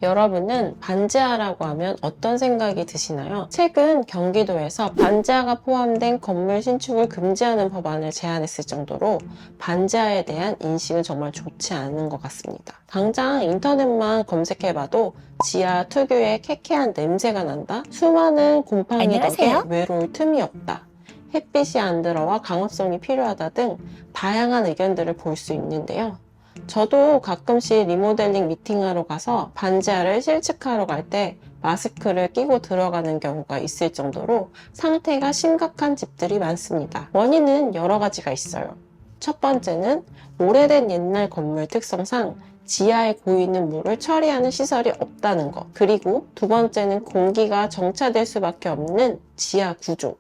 여러분은 반지하라고 하면 어떤 생각이 드시나요? 최근 경기도에서 반지하가 포함된 건물 신축을 금지하는 법안을 제안했을 정도로 반지하에 대한 인식은 정말 좋지 않은 것 같습니다. 당장 인터넷만 검색해봐도 지하 특유의 쾌쾌한 냄새가 난다? 수많은 곰팡이 덕에 외로울 틈이 없다. 햇빛이 안 들어와 강압성이 필요하다 등 다양한 의견들을 볼 수 있는데요. 저도 가끔씩 리모델링 미팅하러 가서 반지하를 실측하러 갈 때 마스크를 끼고 들어가는 경우가 있을 정도로 상태가 심각한 집들이 많습니다. 원인은 여러 가지가 있어요. 첫 번째는 오래된 옛날 건물 특성상 지하에 고이는 물을 처리하는 시설이 없다는 것. 그리고 두 번째는 공기가 정차될 수밖에 없는 지하 구조.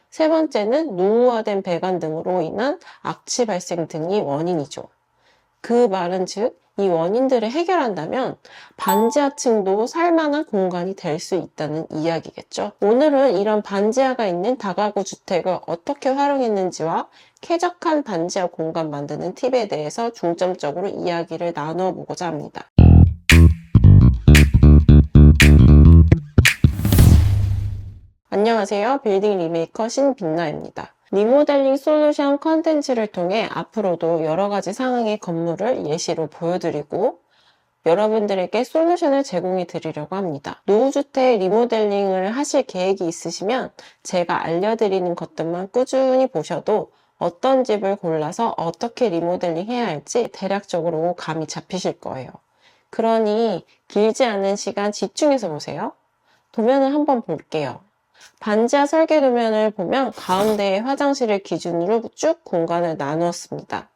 세 번째는 노후화된 배관 등으로 인한 악취 발생 등이 원인이죠. 그 말은 즉, 이 원인들을 해결한다면 반지하층도 살만한 공간이 될 수 있다는 이야기겠죠. 오늘은 이런 반지하가 있는 다가구 주택을 어떻게 활용했는지와 쾌적한 반지하 공간 만드는 팁에 대해서 중점적으로 이야기를 나누어 보고자 합니다. 안녕하세요. 빌딩 리메이커 신빛나입니다. 리모델링 솔루션 컨텐츠를 통해 앞으로도 여러 가지 상황의 건물을 예시로 보여드리고 여러분들에게 솔루션을 제공해 드리려고 합니다. 노후주택 리모델링을 하실 계획이 있으시면 제가 알려드리는 것들만 꾸준히 보셔도 어떤 집을 골라서 어떻게 리모델링 해야 할지 대략적으로 감이 잡히실 거예요. 그러니 길지 않은 시간 집중해서 보세요. 도면을 한번 볼게요. 반지하 설계 도면을 보면 가운데에 화장실을 기준으로 쭉 공간을 나누었습니다.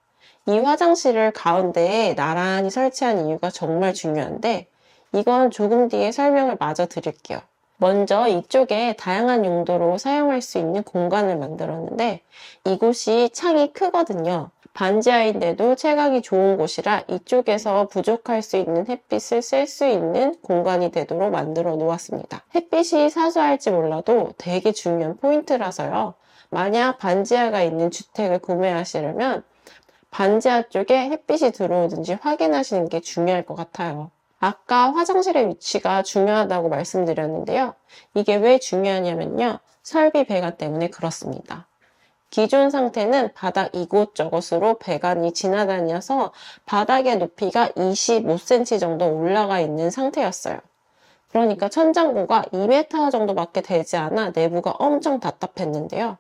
이 화장실을 가운데에 나란히 설치한 이유가 정말 중요한데 이건 조금 뒤에 설명을 마저 드릴게요. 먼저 이쪽에 다양한 용도로 사용할 수 있는 공간을 만들었는데 이곳이 창이 크거든요. 반지하인데도 채광이 좋은 곳이라 이쪽에서 부족할 수 있는 햇빛을 쓸 수 있는 공간이 되도록 만들어 놓았습니다. 햇빛이 사소할지 몰라도 되게 중요한 포인트라서요. 만약 반지하가 있는 주택을 구매하시려면 반지하 쪽에 햇빛이 들어오는지 확인하시는 게 중요할 것 같아요. 아까 화장실의 위치가 중요하다고 말씀드렸는데요. 이게 왜 중요하냐면요. 설비 배관 때문에 그렇습니다. 기존 상태는 바닥 이곳저곳으로 배관이 지나다녀서 바닥의 높이가 25cm 정도 올라가 있는 상태였어요. 그러니까 천장고가 2m 정도밖에 되지 않아 내부가 엄청 답답했는데요.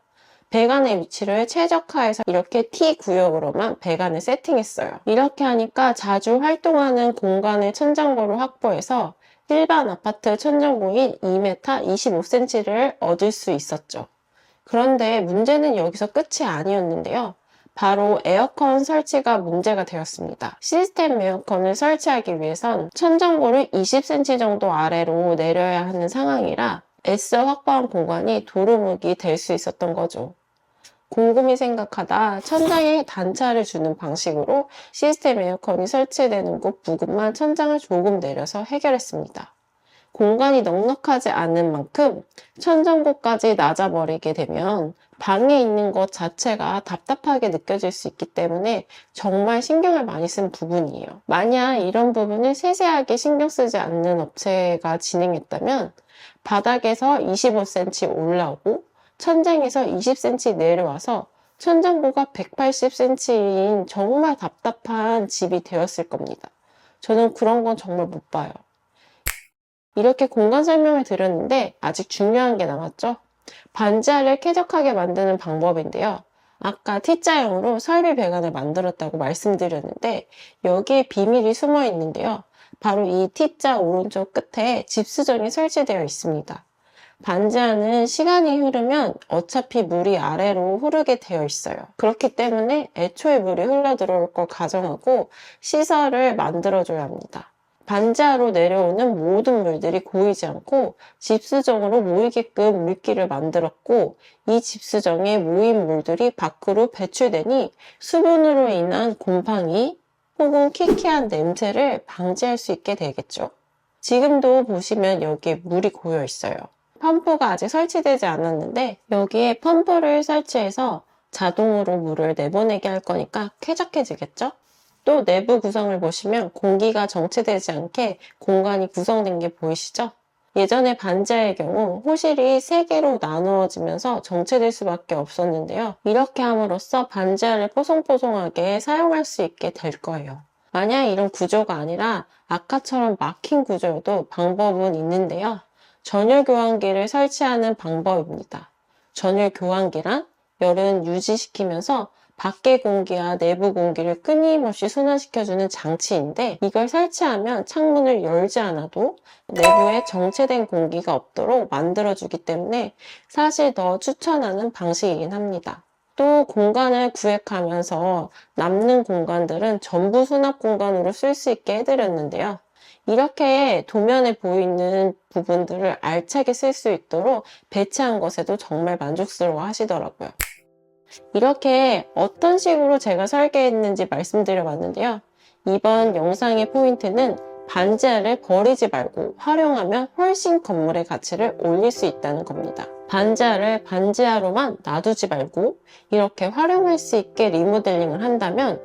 배관의 위치를 최적화해서 이렇게 T구역으로만 배관을 세팅했어요. 이렇게 하니까 자주 활동하는 공간의 천장고를 확보해서 일반 아파트 천장고인 2m 25cm를 얻을 수 있었죠. 그런데 문제는 여기서 끝이 아니었는데요. 바로 에어컨 설치가 문제가 되었습니다. 시스템 에어컨을 설치하기 위해선 천장고를 20cm 정도 아래로 내려야 하는 상황이라 애써 확보한 공간이 도루묵이 될 수 있었던 거죠. 곰곰이 생각하다 천장에 단차를 주는 방식으로 시스템 에어컨이 설치되는 곳 부분만 천장을 조금 내려서 해결했습니다. 공간이 넉넉하지 않은 만큼 천정고까지 낮아버리게 되면 방에 있는 것 자체가 답답하게 느껴질 수 있기 때문에 정말 신경을 많이 쓴 부분이에요. 만약 이런 부분을 세세하게 신경 쓰지 않는 업체가 진행했다면 바닥에서 25cm 올라오고 천장에서 20cm 내려와서 천장고가 180cm인 정말 답답한 집이 되었을 겁니다. 저는 그런 건 정말 못 봐요. 이렇게 공간 설명을 드렸는데 아직 중요한 게 남았죠? 반지하를 쾌적하게 만드는 방법인데요. 아까 T자형으로 설비 배관을 만들었다고 말씀드렸는데 여기에 비밀이 숨어 있는데요. 바로 이 T자 오른쪽 끝에 집수전이 설치되어 있습니다. 반지하는 시간이 흐르면 어차피 물이 아래로 흐르게 되어 있어요. 그렇기 때문에 애초에 물이 흘러 들어올 걸 가정하고 시설을 만들어줘야 합니다. 반지하로 내려오는 모든 물들이 고이지 않고 집수정으로 모이게끔 물길을 만들었고 이 집수정에 모인 물들이 밖으로 배출되니 수분으로 인한 곰팡이 혹은 퀴퀴한 냄새를 방지할 수 있게 되겠죠. 지금도 보시면 여기에 물이 고여 있어요. 펌프가 아직 설치되지 않았는데 여기에 펌프를 설치해서 자동으로 물을 내보내게 할 거니까 쾌적해지겠죠? 또 내부 구성을 보시면 공기가 정체되지 않게 공간이 구성된 게 보이시죠? 예전에 반지하의 경우 호실이 3개로 나누어지면서 정체될 수밖에 없었는데요. 이렇게 함으로써 반지하를 뽀송뽀송하게 사용할 수 있게 될 거예요. 만약 이런 구조가 아니라 아까처럼 막힌 구조여도 방법은 있는데요. 전열 교환기를 설치하는 방법입니다. 전열 교환기란 열은 유지시키면서 밖의 공기와 내부 공기를 끊임없이 순환시켜주는 장치인데, 이걸 설치하면 창문을 열지 않아도 내부에 정체된 공기가 없도록 만들어주기 때문에 사실 더 추천하는 방식이긴 합니다. 또 공간을 구획하면서 남는 공간들은 전부 수납 공간으로 쓸 수 있게 해드렸는데요. 이렇게 도면에 보이는 부분들을 알차게 쓸 수 있도록 배치한 것에도 정말 만족스러워 하시더라고요. 이렇게 어떤 식으로 제가 설계했는지 말씀드려 봤는데요. 이번 영상의 포인트는 반지하를 버리지 말고 활용하면 훨씬 건물의 가치를 올릴 수 있다는 겁니다. 반지하를 반지하로만 놔두지 말고 이렇게 활용할 수 있게 리모델링을 한다면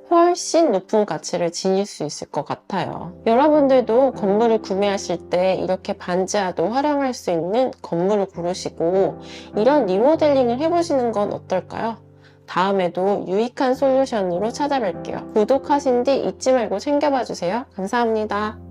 훨씬 높은 가치를 지닐 수 있을 것 같아요. 여러분들도 건물을 구매하실 때 이렇게 반지하도 활용할 수 있는 건물을 고르시고 이런 리모델링을 해보시는 건 어떨까요? 다음에도 유익한 솔루션으로 찾아뵐게요. 구독하신 뒤 잊지 말고 챙겨봐 주세요. 감사합니다.